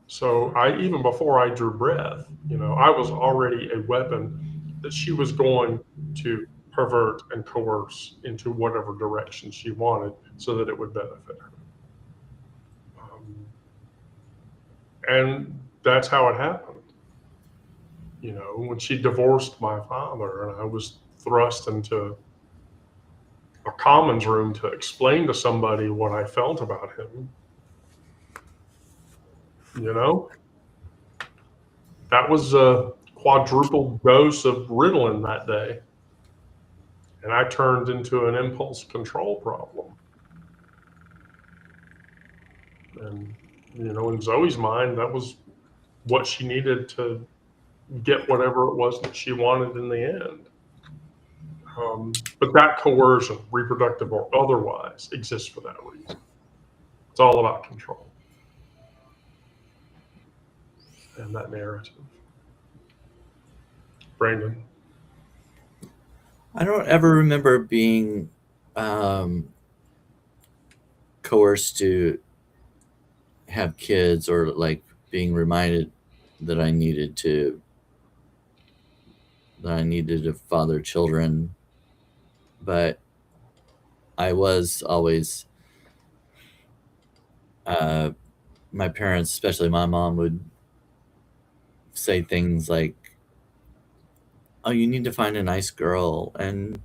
So even before I drew breath, I was already a weapon that she was going to pervert and coerce into whatever direction she wanted so that it would benefit her. And that's how it happened. When she divorced my father and I was thrust into a commons room to explain to somebody what I felt about him, that was a quadruple dose of Ritalin that day. And I turned into an impulse control problem. And, in Zoe's mind, that was what she needed to get whatever it was that she wanted in the end. But that coercion, reproductive or otherwise, exists for that reason. It's all about control and that narrative. Brandon? I don't ever remember being coerced to have kids, or like being reminded that I needed to father children. But I was always, my parents, especially my mom, would say things like, "Oh, you need to find a nice girl, and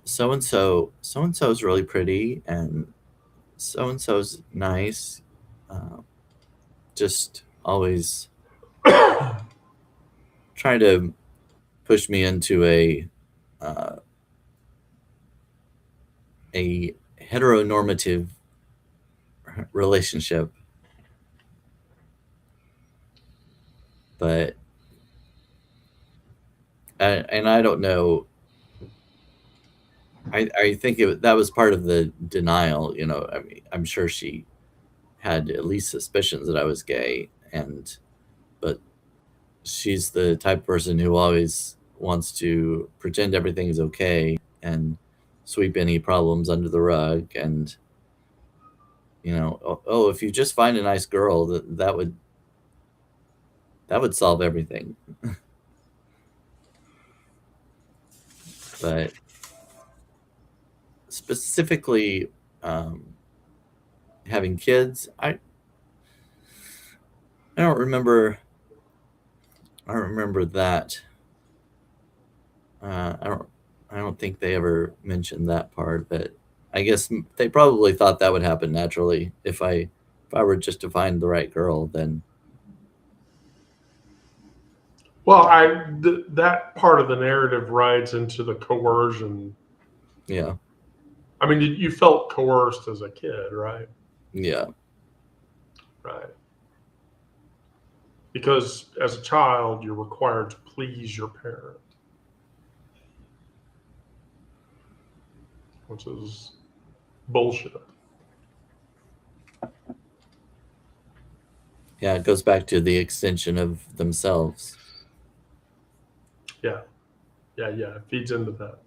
so and so is really pretty, and so and so's nice." Uh, just always trying to push me into uh, a heteronormative relationship. But and I don't know. I think that was part of the denial. I mean, I'm sure she had at least suspicions that I was gay, but she's the type of person who always wants to pretend everything is okay and sweep any problems under the rug. And oh, if you just find a nice girl, that would solve everything. But specifically, having kids, I don't remember. I don't remember that. I don't. I don't think they ever mentioned that part. But I guess they probably thought that would happen naturally if I were just to find the right girl. Then Well, that part of the narrative rides into the coercion. yeah, I mean, you felt coerced as a kid, right? yeah, Right. Because as a child, you're required to please your parent, which is bullshit. yeah. It goes back to the extension of themselves. Yeah. Yeah. Yeah. It feeds into that.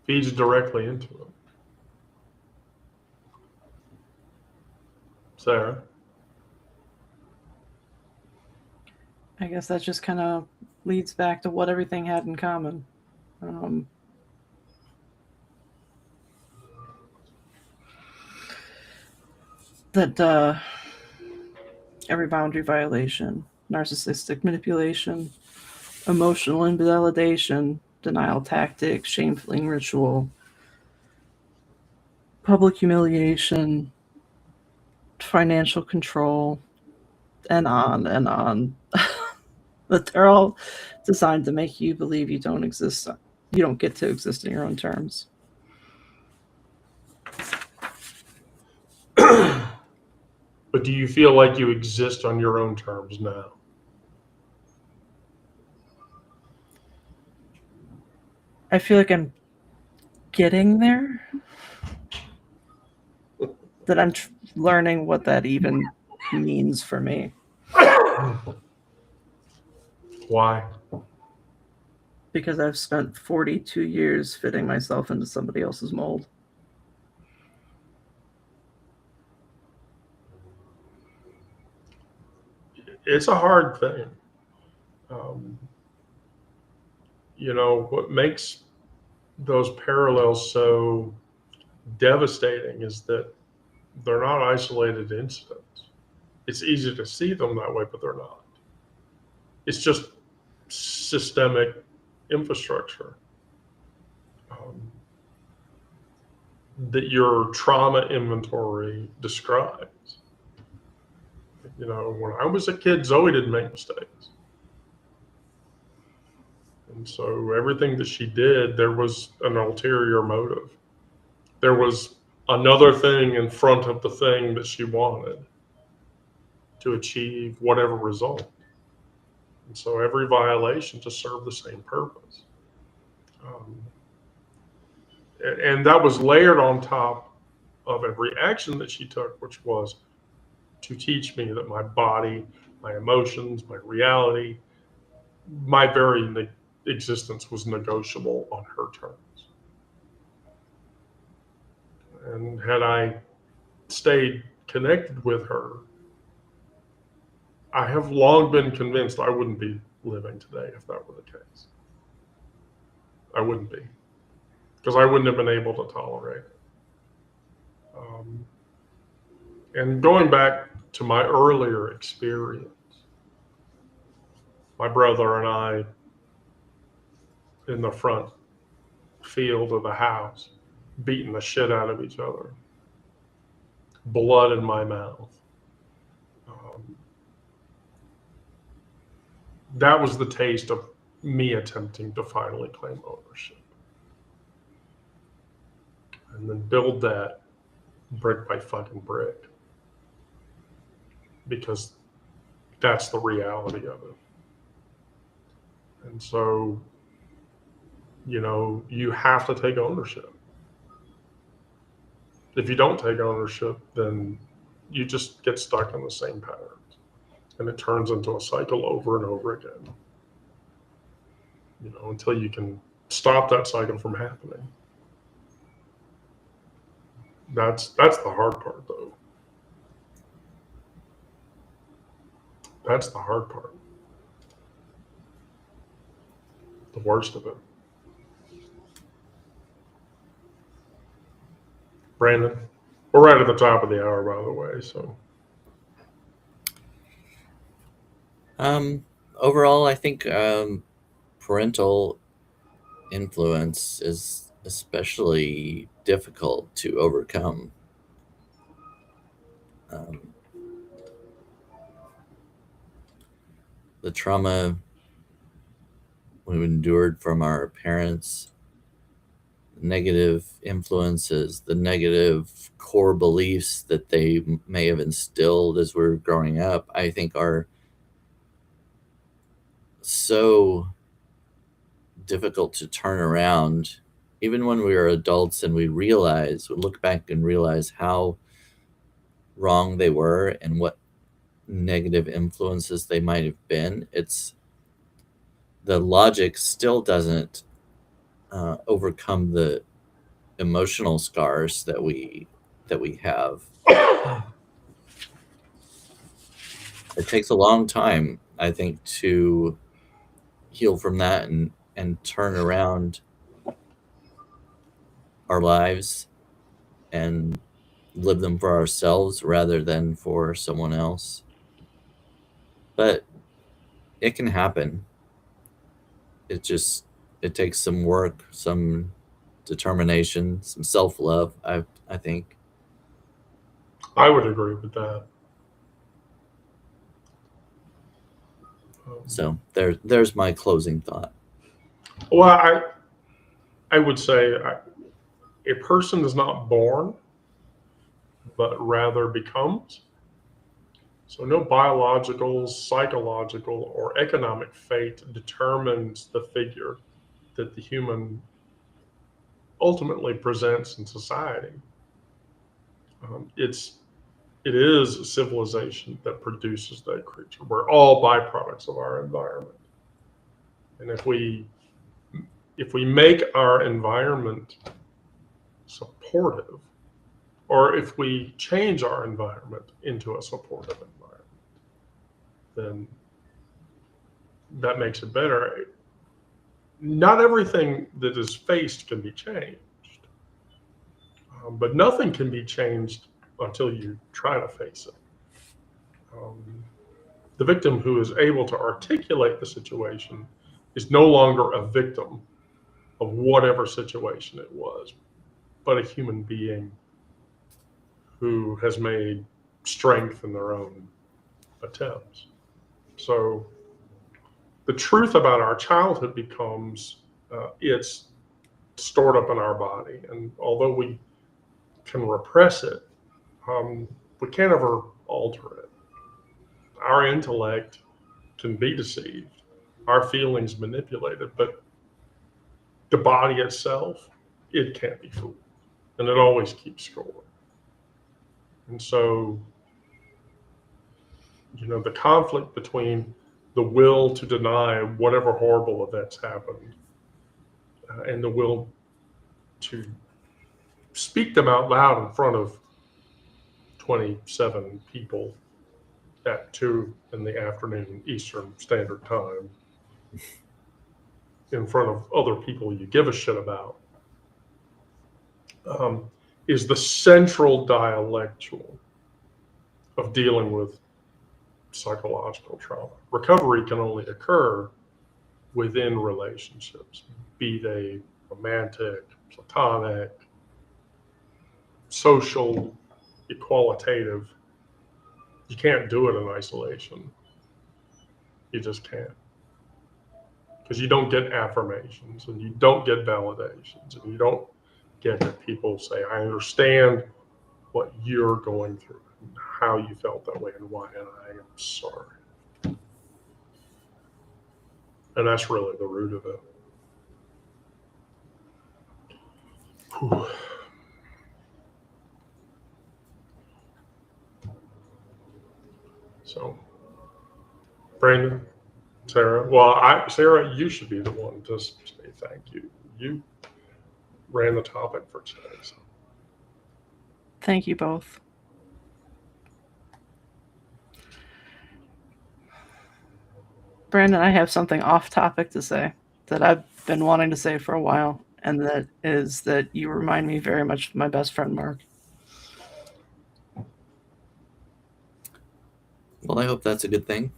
Feeds directly into it. Sarah. I guess that just kind of leads back to what everything had in common. That every boundary violation, narcissistic manipulation, emotional invalidation, denial tactics, shame-filling ritual, public humiliation, financial control, and on and on. But they're all designed to make you believe you don't exist. You don't get to exist in your own terms. But do you feel like you exist on your own terms now? I feel like I'm getting there. That I'm learning what that even means for me. Why? Because I've spent 42 years fitting myself into somebody else's mold. It's a hard thing. What makes those parallels so devastating is that they're not isolated incidents. It's easy to see them that way, but they're not. It's just systemic infrastructure that your trauma inventory describes. When I was a kid, Zoe didn't make mistakes. And so everything that she did, there was an ulterior motive. There was another thing in front of the thing that she wanted to achieve whatever result. And so every violation just served the same purpose. Um, and that was layered on top of every action that she took, which was to teach me that my body, my emotions, my reality, my very existence was negotiable on her terms. And had I stayed connected with her, I have long been convinced I wouldn't be living today if that were the case. I wouldn't be, because I wouldn't have been able to tolerate it. And going back to my earlier experience, my brother and I in the front field of the house, beating the shit out of each other, blood in my mouth. That was the taste of me attempting to finally claim ownership. And then build that brick by fucking brick. Because that's the reality of it. And so, you have to take ownership. If you don't take ownership, then you just get stuck in the same patterns. And it turns into a cycle over and over again. Until you can stop that cycle from happening. That's the hard part, though. That's the hard part. The worst of it. Brandon, we're right at the top of the hour, by the way, so. Overall, I think parental influence is especially difficult to overcome. The trauma we've endured from our parents, negative influences, the negative core beliefs that they may have instilled as we're growing up, I think are so difficult to turn around. Even when we are adults and we look back and realize how wrong they were and what negative influences they might have been, the logic still doesn't overcome the emotional scars that we have. It takes a long time, I think, to heal from that and turn around our lives and live them for ourselves rather than for someone else. But it can happen. It takes some work, some determination, some self-love, I think. I would agree with that. So there's my closing thought. Well, I would say a person is not born, but rather becomes. So no biological, psychological, or economic fate determines the figure that the human ultimately presents in society. It is a civilization that produces that creature. We're all byproducts of our environment. And if we make our environment supportive, or if we change our environment into a supportive environment, then that makes it better. Not everything that is faced can be changed, but nothing can be changed until you try to face it. The victim who is able to articulate the situation is no longer a victim of whatever situation it was, but a human being who has made strength in their own attempts. So the truth about our childhood becomes it's stored up in our body. And although we can repress it, we can't ever alter it. Our intellect can be deceived, our feelings manipulated, but the body itself, it can't be fooled. And it always keeps score. And so, the conflict between the will to deny whatever horrible events happened and the will to speak them out loud in front of 27 people at 2 in the afternoon Eastern Standard Time, in front of other people you give a shit about, is the central dialectual of dealing with psychological trauma. Recovery can only occur within relationships, be they romantic, platonic, social, equalitative. You can't do it in isolation. You just can't. Because you don't get affirmations and you don't get validations and you don't get that people say, I understand what you're going through and how you felt that way and why, and I am sorry. And that's really the root of it. Whew. So, Brandon, Sarah, well, Sarah, you should be the one to say thank you. You ran the topic for today. So. Thank you both. Brandon, I have something off topic to say that I've been wanting to say for a while, and that is that you remind me very much of my best friend, Mark. Well, I hope that's a good thing.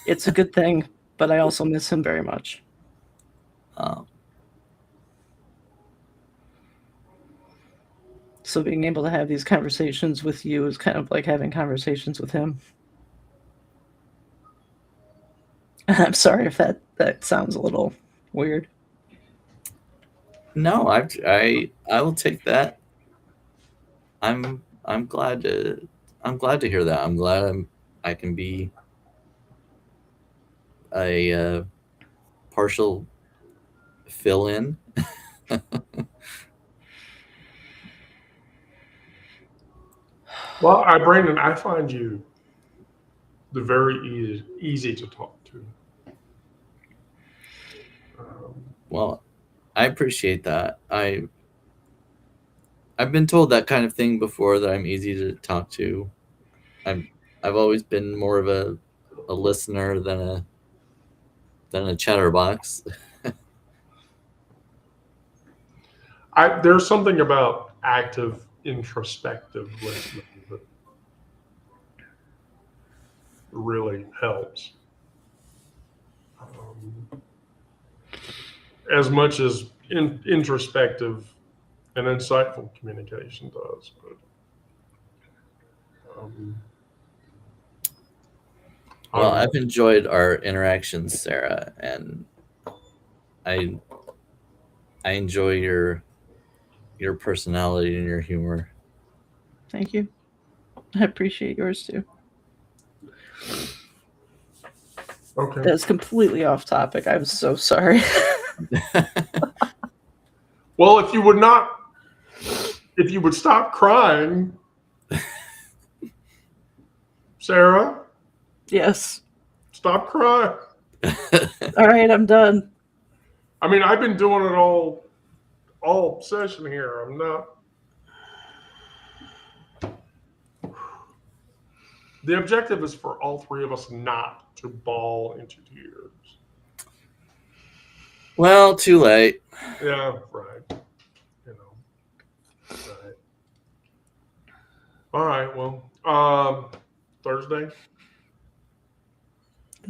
It's a good thing, but I also miss him very much. So being able to have these conversations with you is kind of like having conversations with him. I'm sorry if that sounds a little weird. No, I will take that. I'm glad to hear that. I'm glad I can be a partial fill-in. Well, Brandon, I find you very easy to talk to. Well, I appreciate that. I've been told that kind of thing before, that I'm easy to talk to. I've always been more of a listener than a chatterbox. There's something about active, introspective listening that really helps. As much as introspective and insightful communication does. But, Well, I've enjoyed our interactions, Sarah, and I enjoy your personality and your humor. Thank you. I appreciate yours too. Okay. That's completely off topic. I'm so sorry. Well, if you would stop crying, Sarah. Yes. Stop crying. All right, I'm done. I mean, I've been doing it all session here. I'm not. The objective is for all three of us not to bawl into tears. Well, too late. Yeah, right. You know, right. All right. Well, Thursday.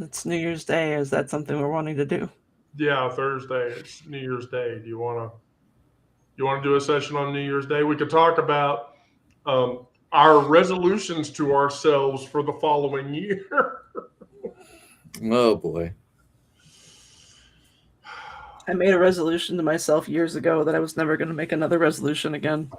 It's New Year's Day. Is that something we're wanting to do? Yeah, Thursday. It's New Year's Day. Do you want to do a session on New Year's Day? We could talk about our resolutions to ourselves for the following year. Oh boy. I made a resolution to myself years ago that I was never going to make another resolution again.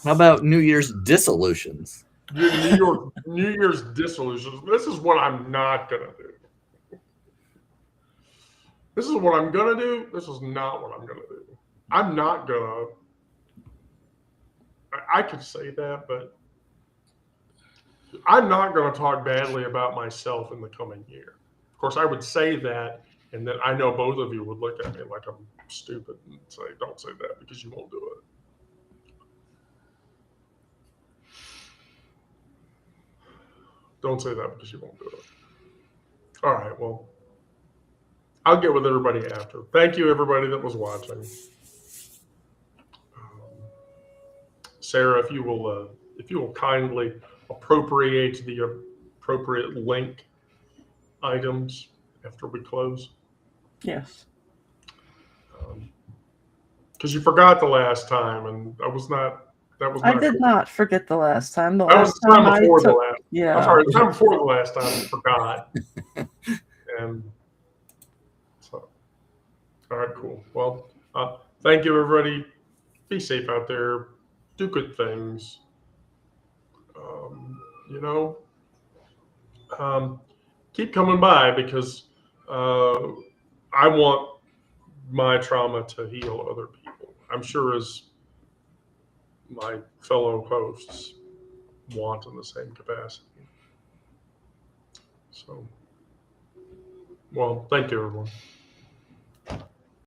How about New Year's dissolutions? New Year's dissolutions. This is what I'm not going to do. This is what I'm going to do. This is not what I'm going to do. I'm not going to. I could say that, but I'm not going to talk badly about myself in the coming year. Of course, I would say that And then I know both of you would look at me like I'm stupid and say, don't say that because you won't do it. Don't say that because you won't do it. All right, well, I'll get with everybody after. Thank you, everybody that was watching. Sarah, if you will kindly appropriate the appropriate link items after we close. Yes. Because you forgot the last time, and that was not I did cool. not forget the last time. The That was last the time time I before the took, last. yeah. I'm sorry, the time before the last time you forgot. And so, all right, cool. Well, thank you, everybody. Be safe out there. Do good things. You know, keep coming by because I want my trauma to heal other people. I'm sure as my fellow hosts want in the same capacity. So, well, thank you, everyone.